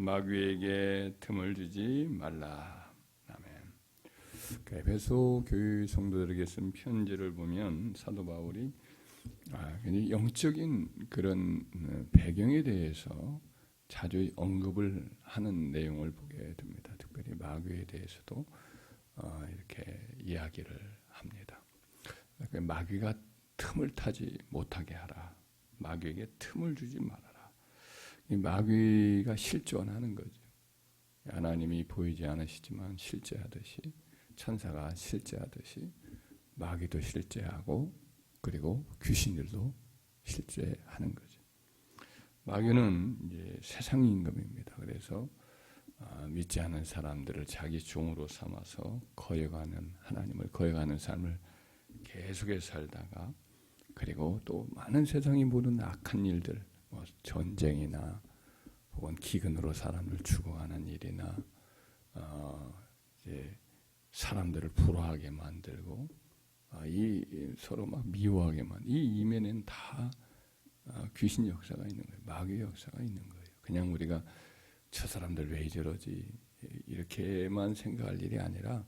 마귀에게 틈을 주지 말라. 아멘. 에베소 교회 성도들에게 쓴 편지를 보면 사도 바울이 영적인 그런 배경에 대해서 자주 언급을 하는 내용을 보게 됩니다. 특별히 마귀에 대해서도 이렇게 이야기를 합니다. 마귀가 틈을 타지 못하게 하라. 마귀에게 틈을 주지 말아라. 이 마귀가 실존하는 거죠. 하나님이 보이지 않으시지만 실제하듯이, 천사가 실제하듯이 마귀도 실제하고, 그리고 귀신들도 실제하는 거죠. 마귀는 이제 세상 임금입니다. 그래서 믿지 않은 사람들을 자기 종으로 삼아서 거역하는, 하나님을 거역하는 삶을 계속해서 살다가, 그리고 또 많은 세상이 모르는 악한 일들, 전쟁이나 혹은 기근으로 사람을 죽어가는 일이나 이제 사람들을 불화하게 만들고 서로 막 미워하게 이 이면에는 다 귀신 역사가 있는 거예요. 마귀 역사가 있는 거예요. 그냥 우리가 저 사람들 왜 저러지 이렇게만 생각할 일이 아니라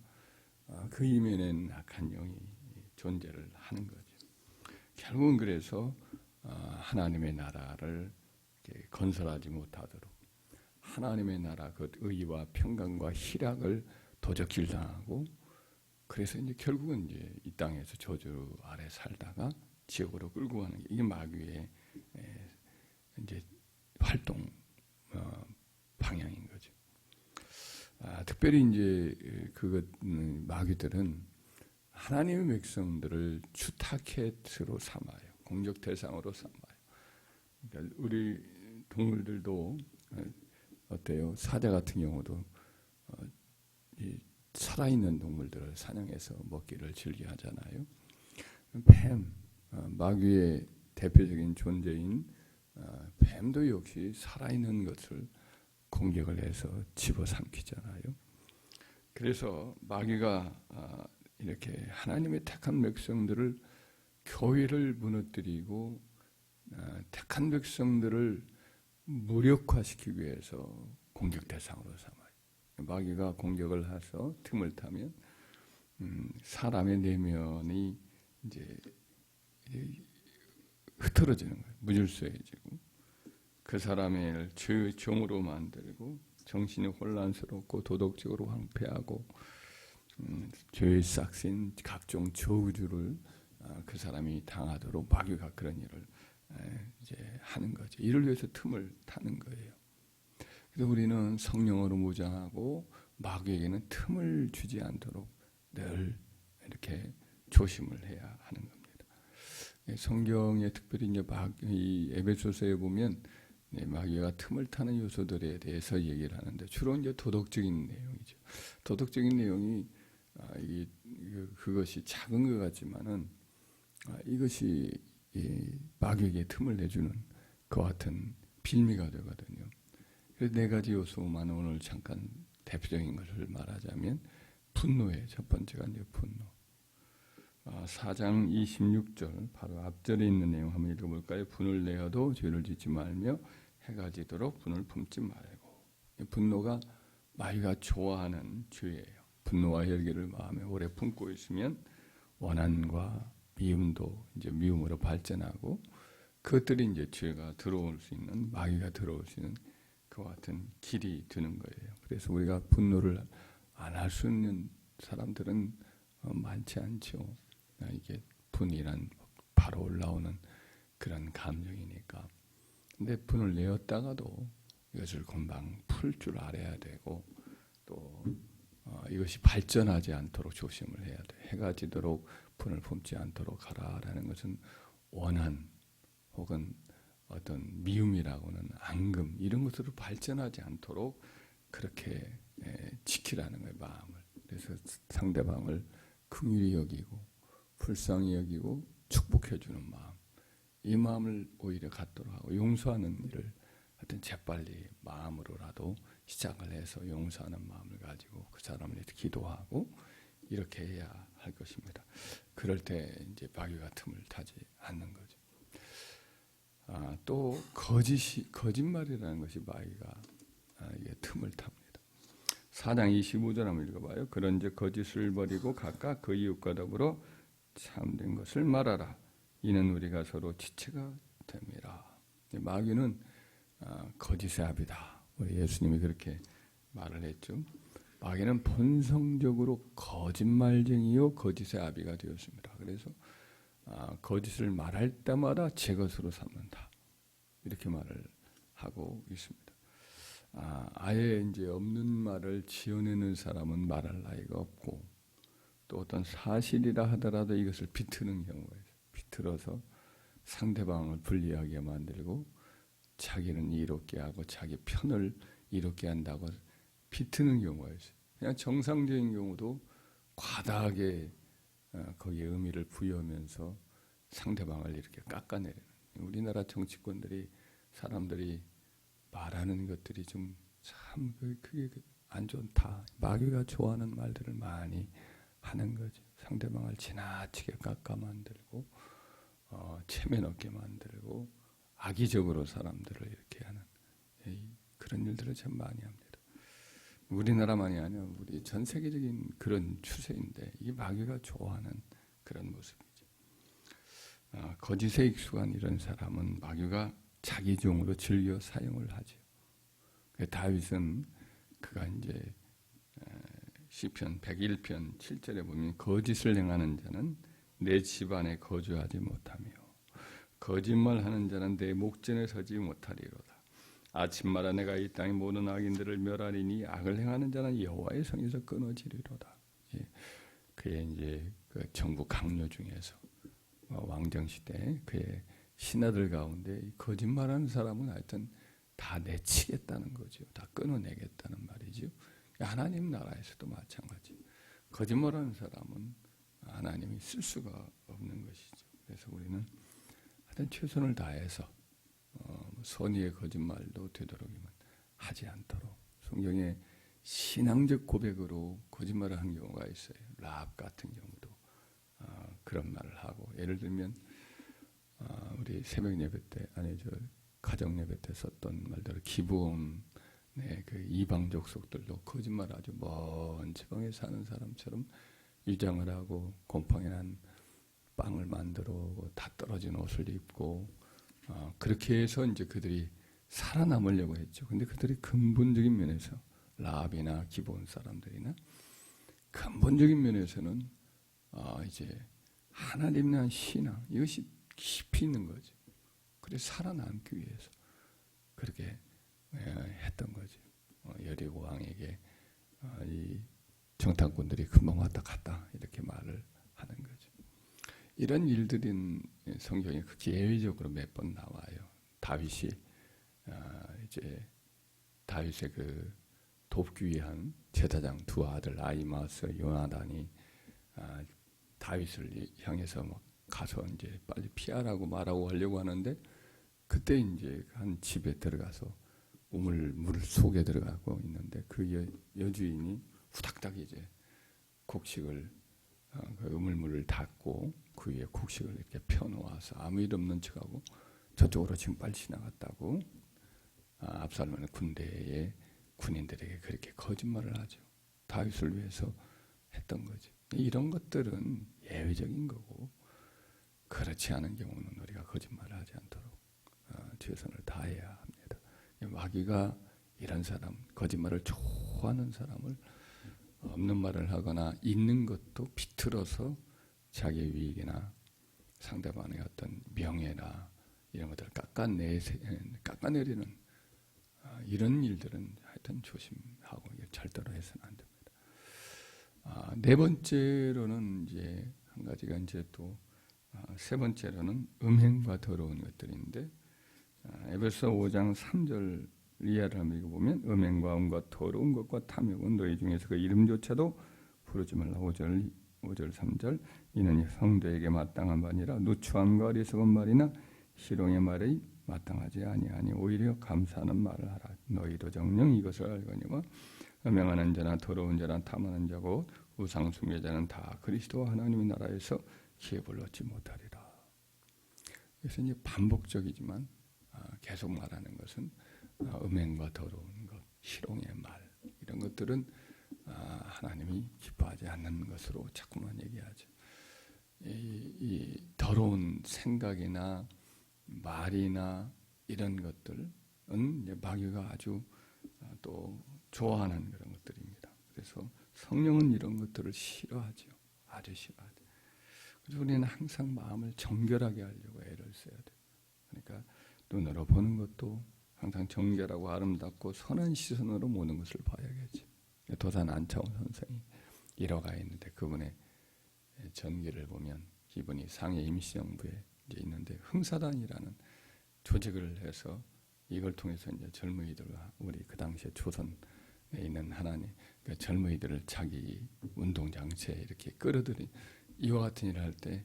그 이면에는 악한 영이 존재를 하는 거죠. 결국은 그래서 하나님의 나라를 건설하지 못하도록 하나님의 나라 그 의와 평강과 희락을 도적질당하고, 그래서 이제 결국은 이제 이 땅에서 저주 아래 살다가 지옥으로 끌고 가는 게 이게 마귀의 이제 활동 방향인 거죠. 특별히 이제 마귀들은 하나님의 백성들을 주타켓으로 삼아요. 공격 대상으로 삼아요. 그러니까 우리 동물들도 어때요? 사자 같은 경우도 이 살아있는 동물들을 사냥해서 먹기를 즐겨하잖아요. 뱀, 마귀의 대표적인 존재인 뱀도 역시 살아있는 것을 공격을 해서 집어삼키잖아요. 그래서 마귀가 이렇게 하나님의 택한 백성들을, 교회를 무너뜨리고 택한 백성들을 무력화시키기 위해서 공격 대상으로 삼아요. 마귀가 공격을 해서 틈을 타면 사람의 내면이 이제 흐트러지는 거예요. 무질서해지고 그 사람을 죄의 종으로 만들고 정신이 혼란스럽고 도덕적으로 황폐하고 죄의 싹신 각종 저주를 그 사람이 당하도록 마귀가 그런 일을 이제 하는 거죠. 이를 위해서 틈을 타는 거예요. 그래서 우리는 성령으로 무장하고 마귀에게는 틈을 주지 않도록 늘 이렇게 조심을 해야 하는 겁니다. 성경에 특별히 이 에베소서에 보면 마귀가 틈을 타는 요소들에 대해서 얘기를 하는데 주로 이제 도덕적인 내용이죠. 도덕적인 내용이 그것이 작은 것 같지만은 이것이 마귀에게 틈을 내주는 것 같은 빌미가 되거든요. 그래서 네 가지 요소만 오늘 잠깐 대표적인 것을 말하자면 분노의 첫 번째가 이제 분노. 4장 26절 바로 앞절에 있는 내용 한번 읽어볼까요? 분을 내어도 죄를 짓지 말며 해가 지도록 분을 품지 말고. 분노가 마귀가 좋아하는 죄예요. 분노와 혈기를 마음에 오래 품고 있으면 원한과 미움도 이제 미움으로 발전하고, 그것들이 이제 죄가 들어올 수 있는, 마귀가 들어올 수 있는 그 같은 길이 되는 거예요. 그래서 우리가 분노를 안 할 수 있는 사람들은 많지 않죠. 이게 분이란 바로 올라오는 그런 감정이니까. 근데 분을 내었다가도 이것을 금방 풀 줄 알아야 되고, 또 이것이 발전하지 않도록 조심을 해야 돼. 해가 지도록 분을 품지 않도록 하라라는 것은 원한 혹은 어떤 미움이라고는 앙금 이런 것으로 발전하지 않도록 그렇게 지키라는 거예요, 마음을. 그래서 상대방을 긍휼히 여기고 불쌍히 여기고 축복해 주는 마음, 이 마음을 오히려 갖도록 하고, 용서하는 일을 하여튼 재빨리 마음으로라도 시작을 해서 용서하는 마음을 가지고 그 사람을 위해서 기도하고 이렇게 해야 할 것입니다. 그럴 때 이제 마귀가 틈을 타지 않는 거죠. 또 거짓말이라는 것이 마귀가 틈을 탑니다. 4장 25절 한번 읽어봐요. 그런즉 거짓을 버리고 각각 그 이웃과 더불어 참된 것을 말하라. 이는 우리가 서로 지체가 됨이라. 마귀는 거짓의 아비다. 우리 예수님이 그렇게 말을 했죠. 마귀는 본성적으로 거짓말쟁이요 거짓의 아비가 되었습니다. 그래서 거짓을 말할 때마다 제 것으로 삼는다. 이렇게 말을 하고 있습니다. 아예 이제 없는 말을 지어내는 사람은 말할 나위가 없고, 또 어떤 사실이라 하더라도 이것을 비트는 경우가 있어요. 비틀어서 상대방을 불리하게 만들고 자기는 이롭게 하고 자기 편을 이롭게 한다고 비트는 경우가 있어요. 그냥 정상적인 경우도 과다하게 거기에 의미를 부여하면서 상대방을 이렇게 깎아내리는, 우리나라 정치권들이 사람들이 말하는 것들이 좀 참 그게 안 좋다. 마귀가 좋아하는 말들을 많이 하는 거죠. 상대방을 지나치게 깎아 만들고 체면 없게 만들고 악의적으로 사람들을 이렇게 하는 그런 일들을 참 많이 합니다. 우리나라만이 아니라 우리 전 세계적인 그런 추세인데, 이 마귀가 좋아하는 그런 모습이죠. 거짓에 익숙한 이런 사람은 마귀가 자기 종으로 즐겨 사용을 하죠. 다윗은 그가 이제 시편 101편 7절에 보면 거짓을 행하는 자는 내 집안에 거주하지 못하며 거짓말하는 자는 내 목전에 서지 못하리로다. 아침마다 내가 이 땅의 모든 악인들을 멸하리니 악을 행하는 자는 여호와의 성에서 끊어지리로다. 그의 이제 그 정부 강요 중에서 왕정 시대 그의 신하들 가운데 거짓말하는 사람은 하여튼 다 내치겠다는 거죠. 다 끊어내겠다는 말이죠. 하나님 나라에서도 마찬가지. 거짓말하는 사람은 하나님이 쓸 수가 없는 것이죠. 그래서 우리는 하여튼 최선을 다해서 선의의 거짓말도 되도록이면 하지 않도록, 성경에 신앙적 고백으로 거짓말을 한 경우가 있어요. 라합 같은 경우도 그런 말을 하고, 예를 들면 우리 새벽 예배 때, 가정 예배 때 썼던 말대로 기브온의 그 이방 족속들도 거짓말 아주 먼 지방에 사는 사람처럼 위장을 하고 곰팡이 난 빵을 만들어 오고 다 떨어진 옷을 입고 그렇게 해서 이제 그들이 살아남으려고 했죠. 근데 그들이 근본적인 면에서 라합이나 기브온 사람들이나 근본적인 면에서는 이제 하나님에 대한 신앙, 이것이 깊이 있는 거죠. 그래서 살아남기 위해서 그렇게 했던 거죠. 여리고 왕에게 이 정탐꾼들이 금방 왔다 갔다 이렇게 말을 하는 거죠. 이런 일들은 성경에 극히 예외적으로 몇 번 나와요. 다윗이 이제 다윗의 그 돕기 위한 제사장 두 아들 아히마스, 요나단이 다윗을 향해서 막 가서 이제 빨리 피하라고 말하고 하려고 하는데, 그때 이제 한 집에 들어가서 물 속에 들어가고 있는데 그 여주인이 후닥닥 이제 곡식을 그 우물물을 닫고 그 위에 곡식을 이렇게 펴놓아서 아무 일 없는 척하고 저쪽으로 지금 빨리 지나갔다고 압살롬의 군대의 군인들에게 그렇게 거짓말을 하죠. 다윗을 위해서 했던 거죠. 이런 것들은 예외적인 거고, 그렇지 않은 경우는 우리가 거짓말을 하지 않도록 최선을 다해야 합니다. 마귀가 이런 사람, 거짓말을 좋아하는 사람을 없는 말을 하거나 있는 것도 비틀어서 자기 이익이나 상대방의 어떤 명예나 이런 것들을 깎아내리는 이런 일들은 하여튼 조심하고 절대로 해서는 안 됩니다. 네 번째로는 이제 한 가지가 이제 또 세 번째로는 음행과 더러운 것들인데, 에베소 5장 3절 이하를 한번 읽어보면 음행과 음과 더러운 것과 탐욕은 너희 중에서 그 이름조차도 부르지 말라. 5절 3절 이는 성도에게 마땅한 바 아니라 누추함과 어리석은 말이나 희롱의 말이 마땅하지 아니하니 오히려 감사하는 말을 하라. 너희도 정녕 이것을 알거니와 음행하는 자나 더러운 자나 탐하는 자고 우상 숭배자는 다 그리스도와 하나님의 나라에서 기업을 얻지 못하리라. 그래서 이제 반복적이지만 계속 말하는 것은 음행과 더러운 것, 희롱의 말, 것들은 하나님이 기뻐하지 않는 것으로 자꾸만 얘기하죠. 이 더러운 생각이나 말이나 이런 것들은 이제 마귀가 아주 또 좋아하는 그런 것들입니다. 그래서 성령은 이런 것들을 싫어하죠. 아주 싫어하죠. 그래서 우리는 항상 마음을 정결하게 하려고 애를 써야 돼요. 그러니까 눈으로 보는 것도 항상 정결하고 아름답고 선한 시선으로 모든 것을 봐야겠지. 도산 안차원 선생이 일화가 있는데 그분의 전기를 보면 이분이 상해 임시정부에 이제 있는데 흥사단이라는 조직을 해서 이걸 통해서 이제 젊은이들과 우리 그 당시에 조선에 있는 하나님 그 젊은이들을 자기 운동장치에 이렇게 끌어들이 이와 같은 일을 할 때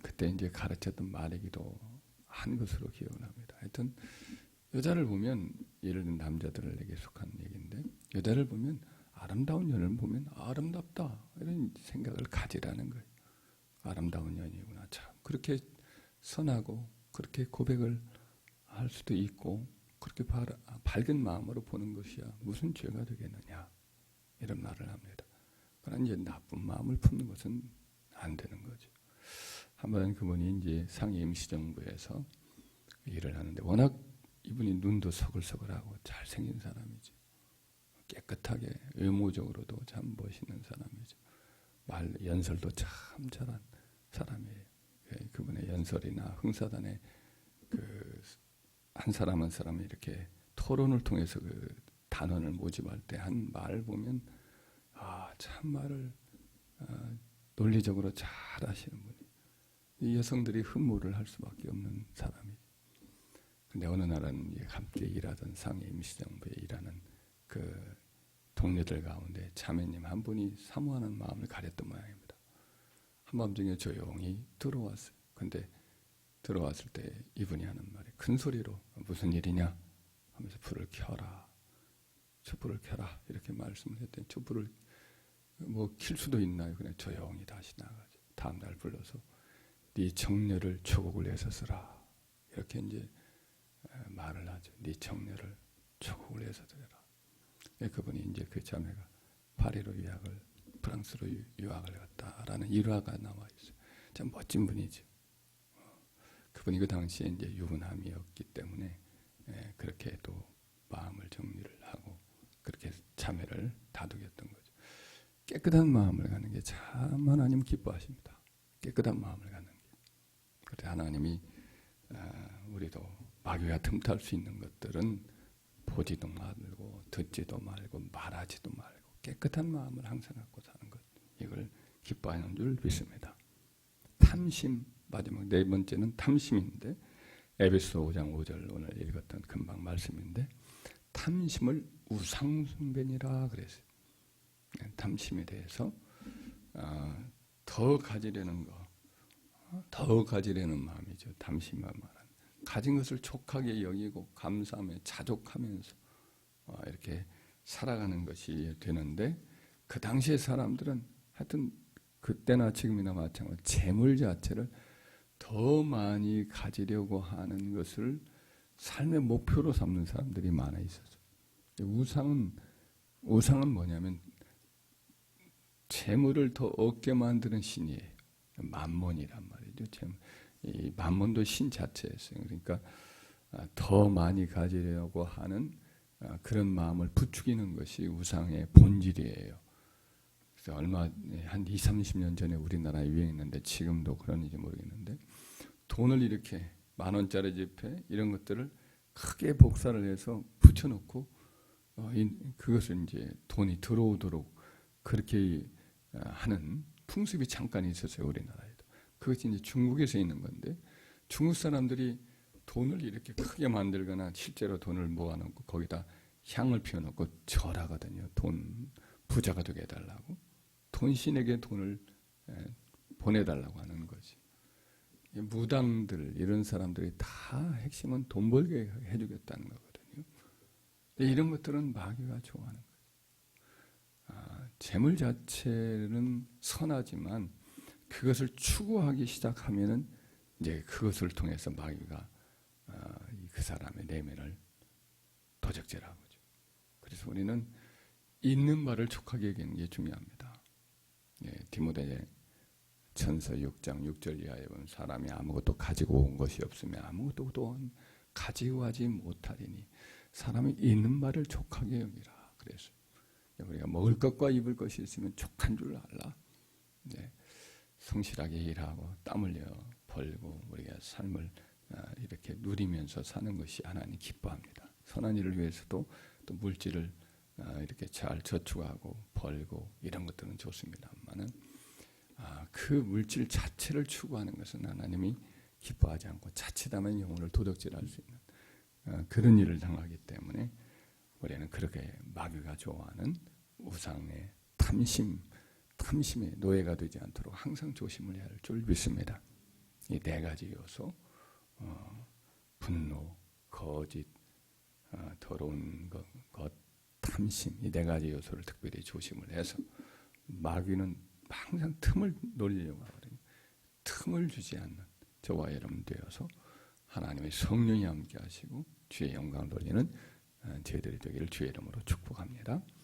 그때 이제 가르쳤던 말이기도 한 것으로 기억을 합니다. 하여튼 여자를 보면 예를 들면 남자들에게 속한 얘기인데 여자를 보면 아름다운 여인을 보면 아름답다 이런 생각을 가지라는 거예요. 아름다운 여인이구나. 참 그렇게 선하고 그렇게 고백을 할 수도 있고 그렇게 밝은 마음으로 보는 것이야 무슨 죄가 되겠느냐 이런 말을 합니다. 그러나 이제 나쁜 마음을 품는 것은 안 되는 거죠. 한번 그분이 이제 상해 임시정부에서 일을 하는데 워낙 이분이 눈도 서글서글하고 잘생긴 사람이죠. 깨끗하게 외모적으로도 참 멋있는 사람이죠. 말 연설도 참 잘한 사람이에요. 그분의 연설이나 흥사단의 그 한 사람 한 사람이 이렇게 토론을 통해서 그 단원을 모집할 때 한 말 보면 참 말을 논리적으로 잘 하시는 분이. 이 여성들이 흠모를 할 수밖에 없는 사람이죠. 근데 어느 날은 함께 일하던 상해 임시정부에 일하는 그 동료들 가운데 자매님 한 분이 사모하는 마음을 가렸던 모양입니다. 한밤중에 조용히 들어왔어요. 근데 들어왔을 때 이분이 하는 말이 큰 소리로 무슨 일이냐 하면서 불을 켜라. 촛불을 켜라. 이렇게 말씀을 했더니 촛불을 뭐 킬 수도 있나요? 그냥 조용히 다시 나가죠. 다음날 불러서 네 정렬을 초곡을 해서 쓰라. 이렇게 이제 말을 하죠. 네 정렬을 초곡을 해서 드려라. 그분이 이제 그 자매가 파리로 유학을 프랑스로 유학을 갔다라는 일화가 나와 있어요. 참 멋진 분이죠. 그분이 그 당시에 이제 유부남이었기 때문에 그렇게 또 마음을 정리를 하고 그렇게 자매를 다독였던 거죠. 깨끗한 마음을 갖는 게 참 하나님 기뻐하십니다. 깨끗한 마음을 갖는 게. 그래서 하나님이 우리도 마귀가 틈탈 수 있는 것들은 보지도 말고 듣지도 말고 말하지도 말고 깨끗한 마음을 항상 갖고 사는 것. 이걸 기뻐하는 줄 믿습니다. 탐심, 마지막 네 번째는 탐심인데 에베소 5장 5절 오늘 읽었던 금방 말씀인데 탐심을 우상숭배니라 그랬어요. 탐심에 대해서 더 가지려는 거, 더 가지려는 마음이죠. 탐심만 말하는 가진 것을 촉하게 여기고 감사하며 자족하면서 이렇게 살아가는 것이 되는데 그 당시의 사람들은 하여튼 그때나 지금이나 마찬가지로 재물 자체를 더 많이 가지려고 하는 것을 삶의 목표로 삼는 사람들이 많아 있었어요. 우상은 뭐냐면 재물을 더 얻게 만드는 신이에요. 만몬이란 말이죠. 이 만몬도 신 자체였어요. 그러니까 더 많이 가지려고 하는 그런 마음을 부추기는 것이 우상의 본질이에요. 그래서 한 20, 30년 전에 우리나라에 유행했는데 지금도 그런지 모르겠는데 돈을 이렇게 10,000원짜리 지폐 이런 것들을 크게 복사를 해서 붙여놓고 그것을 이제 돈이 들어오도록 그렇게 하는 풍습이 잠깐 있었어요. 우리나라에도. 그것이 이제 중국에서 있는 건데 중국 사람들이 돈을 이렇게 크게 만들거나 실제로 돈을 모아놓고 거기다 향을 피워놓고 절하거든요. 돈 부자가 되게 해달라고. 돈신에게 돈을 보내달라고 하는 거지. 무당들 이런 사람들이 다 핵심은 돈 벌게 해주겠다는 거거든요. 이런 것들은 마귀가 좋아하는 거예요. 재물 자체는 선하지만 그것을 추구하기 시작하면은 이제 그것을 통해서 마귀가 그 사람의 내면을 도적질하고 그래서 우리는 있는 바를 족하게 여기는 게 중요합니다. 예, 디모데 전서 6장 6절 이하에 보면 사람이 아무것도 가지고 온 것이 없으면 아무것도 또한 가지고 하지 못하리니 사람이 있는 바를 족하게 여기라. 그래서 우리가 먹을 것과 입을 것이 있으면 족한 줄 알라. 네, 성실하게 일하고 땀 흘려 벌고 우리가 삶을 이렇게 누리면서 사는 것이 하나님 기뻐합니다. 선한 일을 위해서도 또 물질을 이렇게 잘 저축하고 벌고 이런 것들은 좋습니다만은 그 물질 자체를 추구하는 것은 하나님이 기뻐하지 않고 자칫하면 영혼을 도둑질할 수 있는 그런 일을 당하기 때문에 우리는 그렇게 마귀가 좋아하는 우상의 탐심의 노예가 되지 않도록 항상 조심을 해야 할 줄 믿습니다. 이 네 가지 요소, 분노, 거짓, 더러운 것, 탐심, 이 네 가지 요소를 특별히 조심을 해서 마귀는 항상 틈을 노리려고 하거든요. 틈을 주지 않는 저와 여러분 되어서 하나님의 성령이 함께 하시고 주의 영광을 돌리는 저희들이 되기를 주의 이름으로 축복합니다.